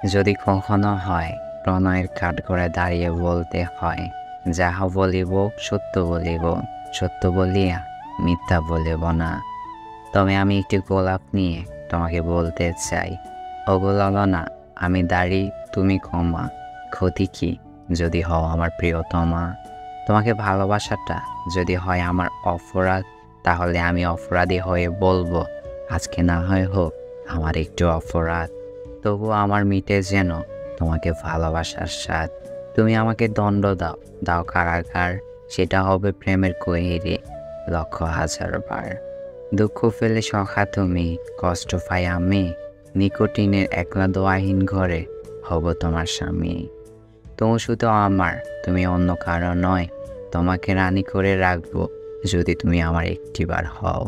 যদি কখনো হয় প্রণয়ের কাঠগড়ায় দাঁড়িয়ে বলতে হয়, যাহা বলিব সত্য বলিব, সত্য বলিয়া মিথ্যা বলিব না, তবে আমি একটি গোলাপ নিয়ে তোমাকে বলতে চাই, ওগো ললনা, আমি দাঁড়ি তুমি ক্ষমা, ক্ষতি কি যদি হও আমার প্রিয়তমা। তোমাকে ভালোবাসাটা যদি হয় আমার অপরাধ, তাহলে আমি অপরাধী হয়ে বলবো, আজকে না হয় হোক আমার একটু অপরাধ, তবু আমার মিটে যেন তোমাকে ভালোবাসার স্বাদ। তুমি আমাকে দণ্ড দাও, দাও কারাগার, সেটা হবে প্রেমের কহিরে লক্ষ হাজার বার। দুঃখ ফেলে সখা তুমি, কষ্ট পাই আমি, নিকোটিনের একলা দোয়াহীন ঘরে হব তোমার স্বামী। তুমি শুধু আমার, তুমি অন্য কারো নয়, তোমাকে রানী করে রাখবো যদি তুমি আমার একটিবার হও।